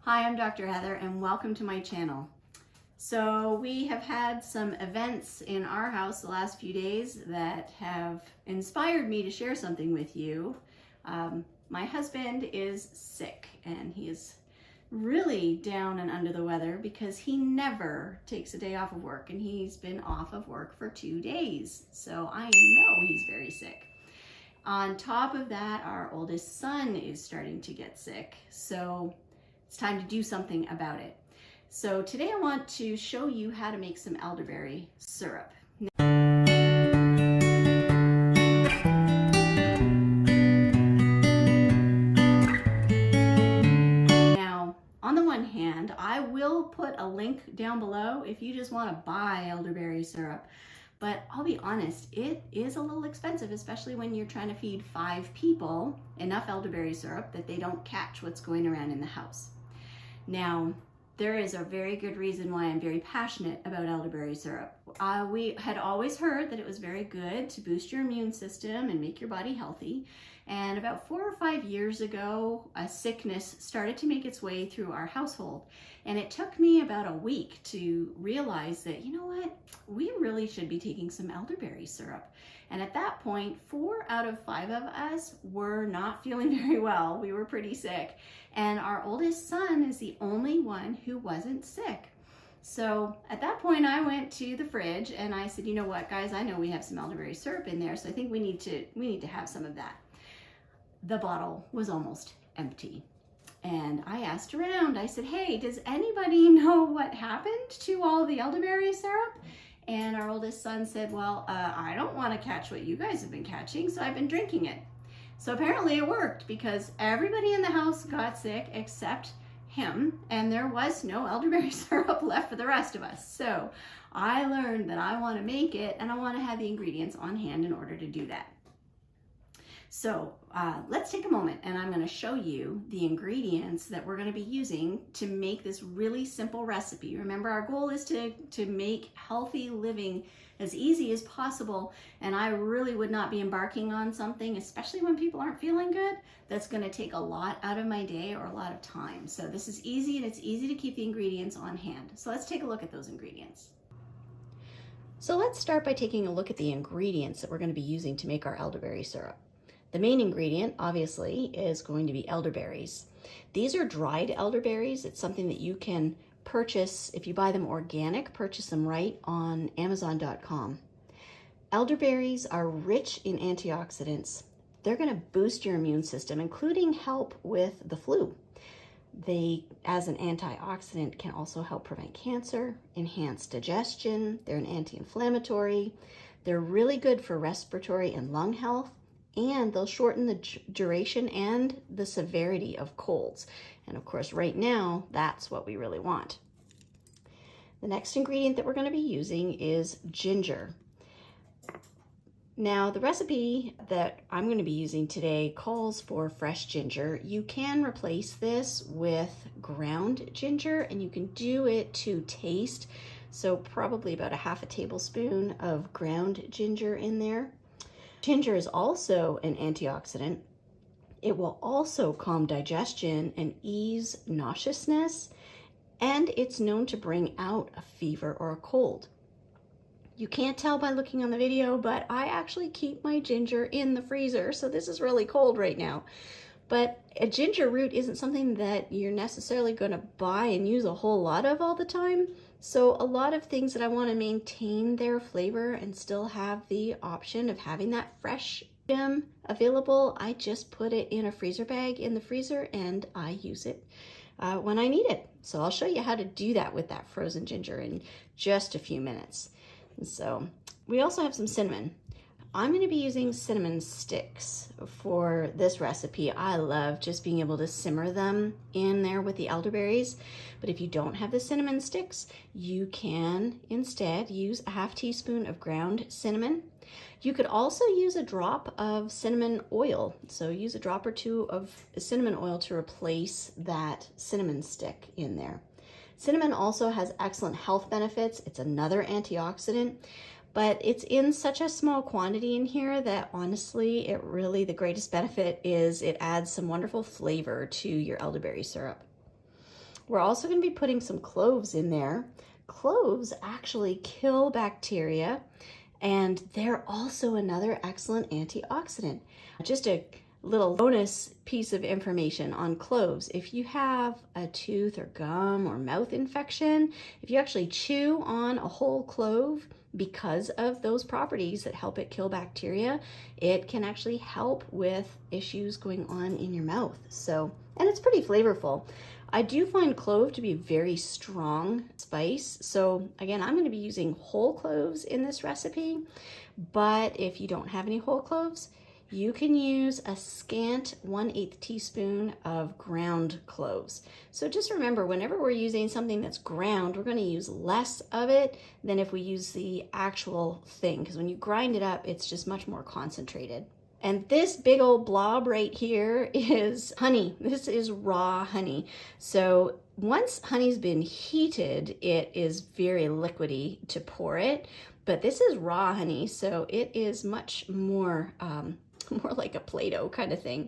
Hi, I'm Dr. Heather and welcome to my channel. So we have had some events in our house the last few days that have inspired me to share something with you. My husband is sick and he is really down and under the weather because he never takes a day off of work, and he's been off of work for 2 days. So I know he's very sick. On top of that, our oldest son is starting to get sick. So it's time to do something about it. So today I want to show you how to make some elderberry syrup. Now, on the one hand, I will put a link down below if you just want to buy elderberry syrup. But I'll be honest, it is a little expensive, especially when you're trying to feed 5 people enough elderberry syrup that they don't catch what's going around in the house. Now, there is a very good reason why I'm very passionate about elderberry syrup. We had always heard that it was very good to boost your immune system and make your body healthy. And about 4 or 5 years ago, a sickness started to make its way through our household. And it took me about a week to realize that, you know what, we really should be taking some elderberry syrup. And at that point, 4 out of 5 of us were not feeling very well. We were pretty sick. And our oldest son is the only one who wasn't sick. So at that point, I went to the fridge and I said, you know what, guys, I know we have some elderberry syrup in there, so I think we need to have some of that. The bottle was almost empty. And I asked around, I said, hey, does anybody know what happened to all the elderberry syrup? And our oldest son said, well, I don't want to catch what you guys have been catching, so I've been drinking it. So apparently it worked, because everybody in the house got sick except him, and there was no elderberry syrup left for the rest of us. So I learned that I want to make it, and I want to have the ingredients on hand in order to do that. So let's take a moment and I'm going to show you the ingredients that we're going to be using to make this really simple recipe. Remember, our goal is to make healthy living as easy as possible, and I really would not be embarking on something, especially when people aren't feeling good, that's going to take a lot out of my day or a lot of time. So this is easy, and it's easy to keep the ingredients on hand. So let's take a look at those ingredients. So let's start by taking a look at the ingredients that we're going to be using to make our elderberry syrup. The main ingredient, obviously, is going to be elderberries. These are dried elderberries. It's something that you can purchase. If you buy them organic, purchase them right on Amazon.com. Elderberries are rich in antioxidants. They're going to boost your immune system, including help with the flu. They, as an antioxidant, can also help prevent cancer, enhance digestion. They're an anti-inflammatory. They're really good for respiratory and lung health. And they'll shorten the duration and the severity of colds. And of course, right now, that's what we really want. The next ingredient that we're going to be using is ginger. Now, the recipe that I'm going to be using today calls for fresh ginger. You can replace this with ground ginger, and you can do it to taste. So probably about a half a tablespoon of ground ginger in there. Ginger is also an antioxidant. It will also calm digestion and ease nauseousness, and it's known to bring out a fever or a cold. You can't tell by looking on the video, but I actually keep my ginger in the freezer, so this is really cold right now. But a ginger root isn't something that you're necessarily going to buy and use a whole lot of all the time. So a lot of things that I want to maintain their flavor and still have the option of having that fresh gem available, I just put it in a freezer bag in the freezer and I use it when I need it. So I'll show you how to do that with that frozen ginger in just a few minutes. And so we also have some cinnamon. I'm going to be using cinnamon sticks for this recipe. I love just being able to simmer them in there with the elderberries. But if you don't have the cinnamon sticks, you can instead use a half teaspoon of ground cinnamon. You could also use a drop of cinnamon oil. So use a drop or 2 of cinnamon oil to replace that cinnamon stick in there. Cinnamon also has excellent health benefits. It's another antioxidant. But it's in such a small quantity in here that honestly, the greatest benefit is it adds some wonderful flavor to your elderberry syrup. We're also going to be putting some cloves in there. Cloves actually kill bacteria, and they're also another excellent antioxidant. Just a little bonus piece of information on cloves. If you have a tooth or gum or mouth infection, if you actually chew on a whole clove, because of those properties that help it kill bacteria, it can actually help with issues going on in your mouth. So, and it's pretty flavorful. I do find clove to be a very strong spice. So again, I'm going to be using whole cloves in this recipe, but if you don't have any whole cloves, you can use a scant 1/8 teaspoon of ground cloves. So just remember, whenever we're using something that's ground, we're going to use less of it than if we use the actual thing, because when you grind it up, it's just much more concentrated. And this big old blob right here is honey. This is raw honey. So once honey's been heated, it is very liquidy to pour it, but this is raw honey, so it is much more more like a Play-Doh kind of thing.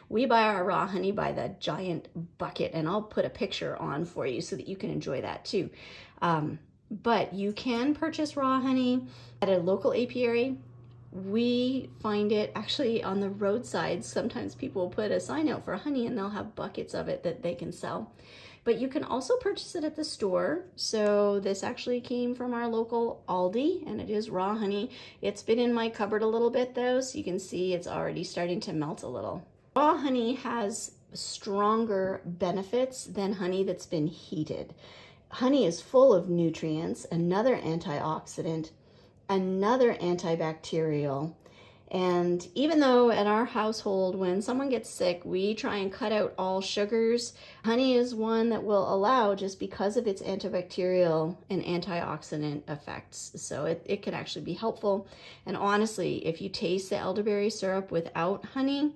We buy our raw honey by the giant bucket, and I'll put a picture on for you so that you can enjoy that too. But you can purchase raw honey at a local apiary. We find it actually on the roadside. Sometimes people will put a sign out for honey and they'll have buckets of it that they can sell. But you can also purchase it at the store. So this actually came from our local Aldi, and it is raw honey. It's been in my cupboard a little bit though, so you can see it's already starting to melt a little. Raw honey has stronger benefits than honey that's been heated. Honey is full of nutrients, another antioxidant, another antibacterial. And even though in our household, when someone gets sick, we try and cut out all sugars, honey is one that will allow, just because of its antibacterial and antioxidant effects. So it can actually be helpful. And honestly, if you taste the elderberry syrup without honey,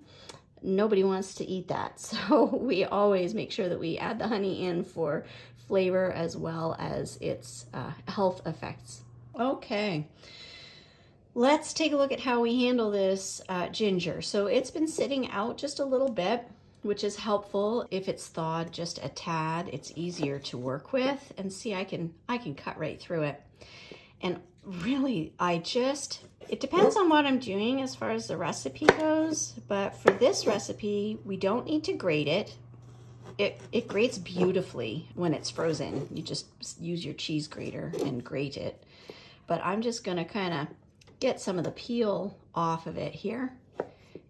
nobody wants to eat that. So we always make sure that we add the honey in for flavor as well as its health effects. Okay. Let's take a look at how we handle this ginger. So it's been sitting out just a little bit, which is helpful. If it's thawed just a tad, it's easier to work with. And see, I can cut right through it. And really, it depends on what I'm doing as far as the recipe goes. But for this recipe, we don't need to grate it. It grates beautifully when it's frozen. You just use your cheese grater and grate it. But I'm just gonna kind of get some of the peel off of it here.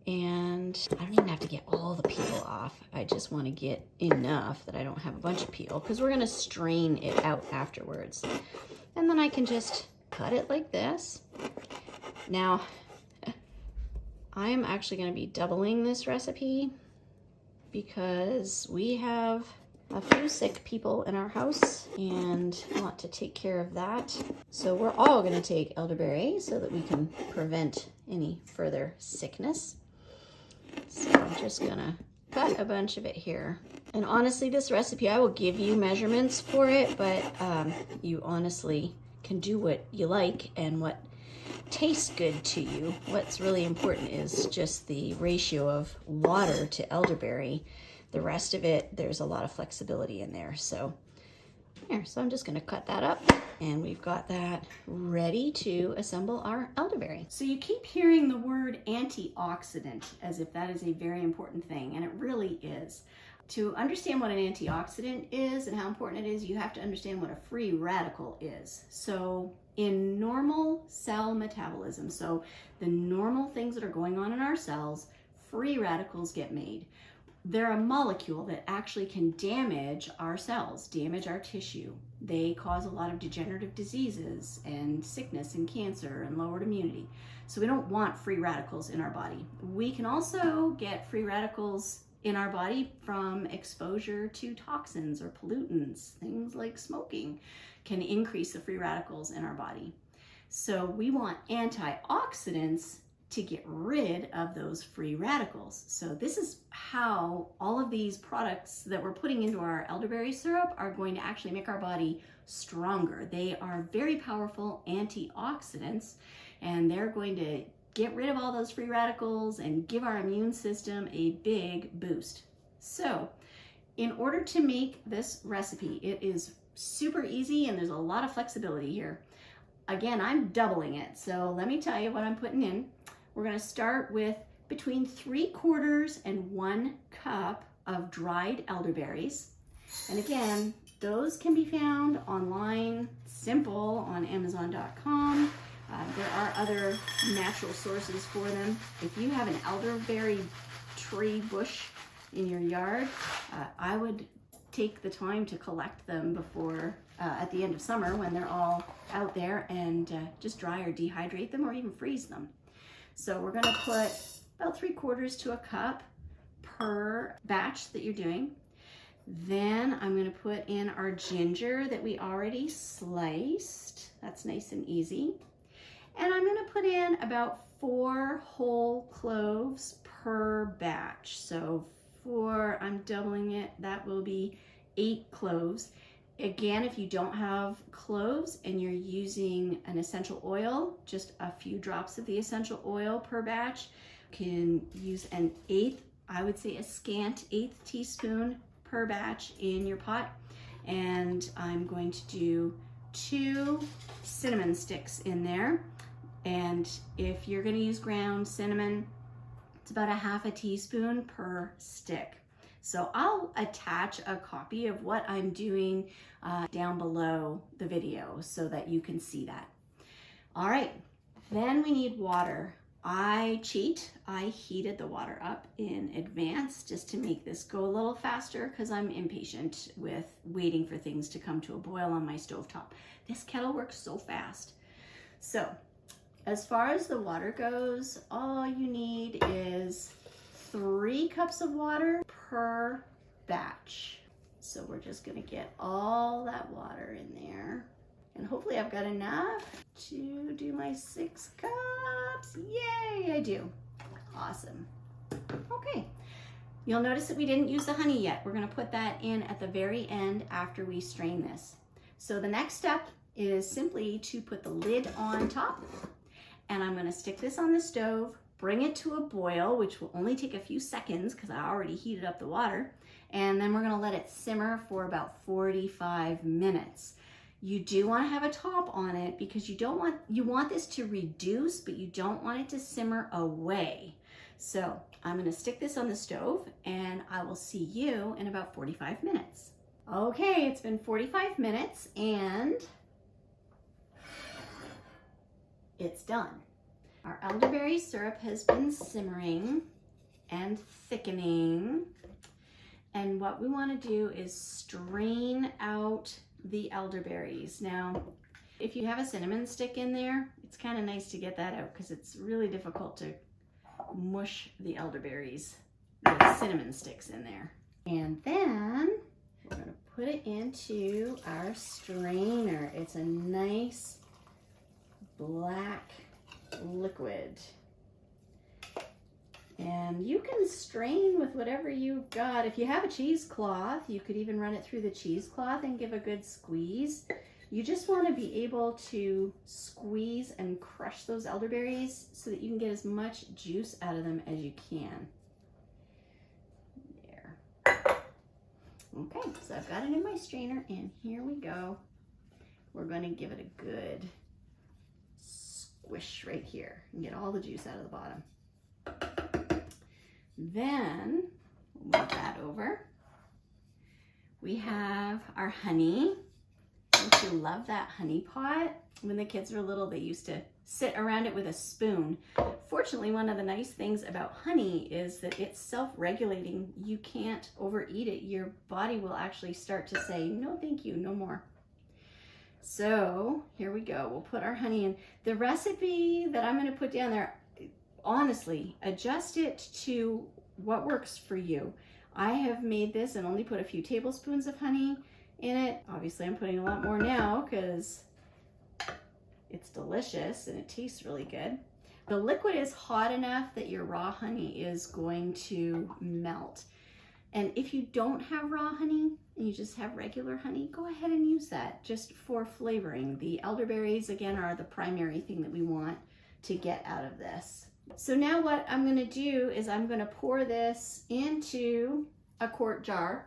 And I don't even have to get all the peel off. I just want to get enough that I don't have a bunch of peel, because we're going to strain it out afterwards. And then I can just cut it like this. Now, I am actually going to be doubling this recipe because we have a few sick people in our house and want to take care of that. So we're all going to take elderberry so that we can prevent any further sickness. So I'm just going to cut a bunch of it here. And honestly, this recipe, I will give you measurements for it, but you honestly can do what you like and what tastes good to you. What's really important is just the ratio of water to elderberry. The rest of it, there's a lot of flexibility in there. So I'm just gonna cut that up, and we've got that ready to assemble our elderberry. So you keep hearing the word antioxidant as if that is a very important thing, and it really is. To understand what an antioxidant is and how important it is, you have to understand what a free radical is. So in normal cell metabolism, so the normal things that are going on in our cells, free radicals get made. They're a molecule that actually can damage our cells, damage our tissue. They cause a lot of degenerative diseases and sickness and cancer and lowered immunity. So we don't want free radicals in our body. We can also get free radicals in our body from exposure to toxins or pollutants. Things like smoking can increase the free radicals in our body. So we want antioxidants to get rid of those free radicals. So this is how all of these products that we're putting into our elderberry syrup are going to actually make our body stronger. They are very powerful antioxidants, and they're going to get rid of all those free radicals and give our immune system a big boost. So in order to make this recipe, it is super easy and there's a lot of flexibility here. Again, I'm doubling it, so let me tell you what I'm putting in. We're gonna start with between 3/4 and 1 cup of dried elderberries. And again, those can be found online, simple, on Amazon.com. There are other natural sources for them. If you have an elderberry tree bush in your yard, I would take the time to collect them before at the end of summer when they're all out there, and just dry or dehydrate them or even freeze them. So we're gonna put about 3/4 to a cup per batch that you're doing. Then I'm gonna put in our ginger that we already sliced. That's nice and easy. And I'm gonna put in about 4 whole cloves per batch. So I'm doubling it, that will be 8 cloves. Again, if you don't have cloves and you're using an essential oil, just a few drops of the essential oil per batch, you can use an 1/8, I would say a scant 1/8 teaspoon per batch in your pot. And I'm going to do 2 cinnamon sticks in there. And if you're gonna use ground cinnamon, it's about 1/2 teaspoon per stick. So I'll attach a copy of what I'm doing down below the video so that you can see that. All right, then we need water. I cheat, I heated the water up in advance just to make this go a little faster because I'm impatient with waiting for things to come to a boil on my stovetop. This kettle works so fast. So as far as the water goes, all you need is 3 cups of water per batch. So we're just gonna get all that water in there. And hopefully I've got enough to do my 6 cups. Yay, I do. Awesome. Okay, you'll notice that we didn't use the honey yet. We're gonna put that in at the very end after we strain this. So the next step is simply to put the lid on top, and I'm gonna stick this on the stove, bring it to a boil, which will only take a few seconds because I already heated up the water, and then we're gonna let it simmer for about 45 minutes. You do want to have a top on it because you want this to reduce, but you don't want it to simmer away. So I'm gonna stick this on the stove and I will see you in about 45 minutes. Okay, it's been 45 minutes and it's done. Our elderberry syrup has been simmering and thickening. And what we want to do is strain out the elderberries. Now, if you have a cinnamon stick in there, it's kind of nice to get that out because it's really difficult to mush the elderberries with cinnamon sticks in there. And then we're going to put it into our strainer. It's a nice black liquid. And you can strain with whatever you've got. If you have a cheesecloth, you could even run it through the cheesecloth and give a good squeeze. You just want to be able to squeeze and crush those elderberries so that you can get as much juice out of them as you can. There. Okay, so I've got it in my strainer and here we go. We're going to give it a good squish right here and get all the juice out of the bottom. Then, we'll move that over. We have our honey. Don't you love that honey pot? When the kids were little, they used to sit around it with a spoon. Fortunately, one of the nice things about honey is that it's self-regulating. You can't overeat it. Your body will actually start to say, no, thank you, no more. So here we go. We'll put our honey in. The recipe that I'm going to put down there, honestly, adjust it to what works for you. I have made this and only put a few tablespoons of honey in it. Obviously, I'm putting a lot more now because it's delicious and it tastes really good. The liquid is hot enough that your raw honey is going to melt. And if you don't have raw honey and you just have regular honey, go ahead and use that just for flavoring. The elderberries, again, are the primary thing that we want to get out of this. So now what I'm going to do is I'm going to pour this into a quart jar.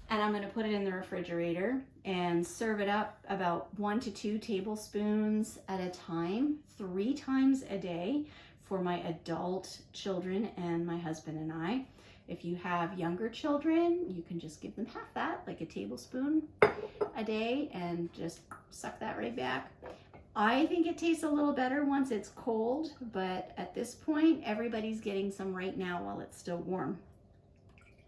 and I'm going to put it in the refrigerator and serve it up about 1 to 2 tablespoons at a time, 3 times a day for my adult children and my husband and I. If you have younger children, you can just give them half that, like a tablespoon a day, and just suck that right back. I think it tastes a little better once it's cold, but at this point, everybody's getting some right now while it's still warm.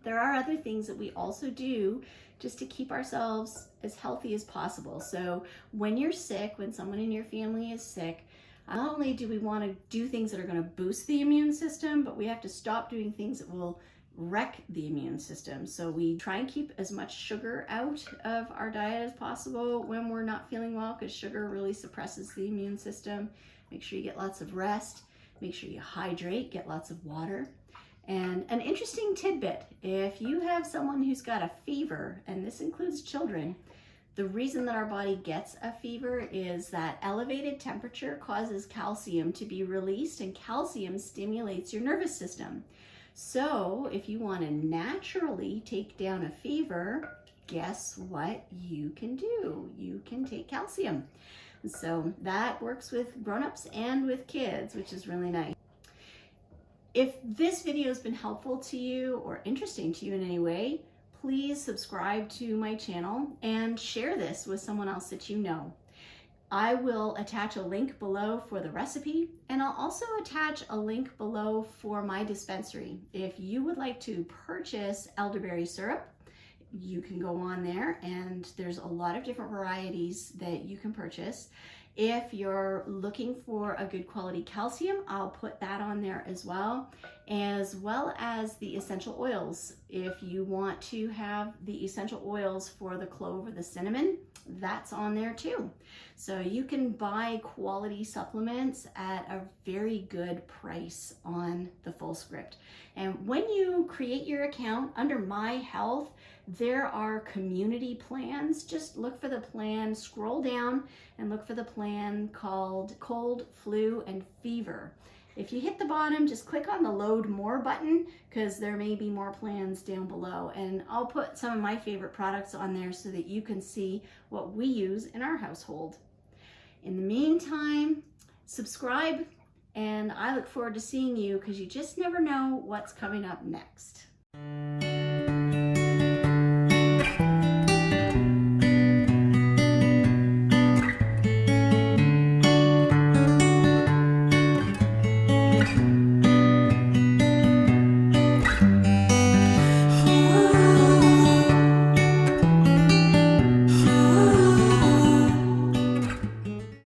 There are other things that we also do just to keep ourselves as healthy as possible. So when you're sick, when someone in your family is sick, not only do we want to do things that are going to boost the immune system, but we have to stop doing things that will wreck the immune system. So we try and keep as much sugar out of our diet as possible when we're not feeling well, because sugar really suppresses the immune system. Make sure you get lots of rest. Make sure you hydrate, get lots of water. And an interesting tidbit, if you have someone who's got a fever, and this includes children, the reason that our body gets a fever is that elevated temperature causes calcium to be released, and calcium stimulates your nervous system. So if you want to naturally take down a fever, guess what you can do? You can take calcium. So that works with grown-ups and with kids, which is really nice. If this video has been helpful to you or interesting to you in any way, please subscribe to my channel and share this with someone else that you know. I will attach a link below for the recipe, and I'll also attach a link below for my dispensary. If you would like to purchase elderberry syrup, you can go on there, and there's a lot of different varieties that you can purchase. If you're looking for a good quality calcium, I'll put that on there as well as the essential oils. If you want to have the essential oils for the clove or the cinnamon, that's on there too. So you can buy quality supplements at a very good price on the Full Script. And when you create your account under My Health, there are community plans. Just look for the plan, scroll down and look for the plan called Cold, Flu, and Fever. If you hit the bottom, just click on the Load More button, because there may be more plans down below. And I'll put some of my favorite products on there so that you can see what we use in our household. In the meantime, subscribe, and I look forward to seeing you, because you just never know what's coming up next.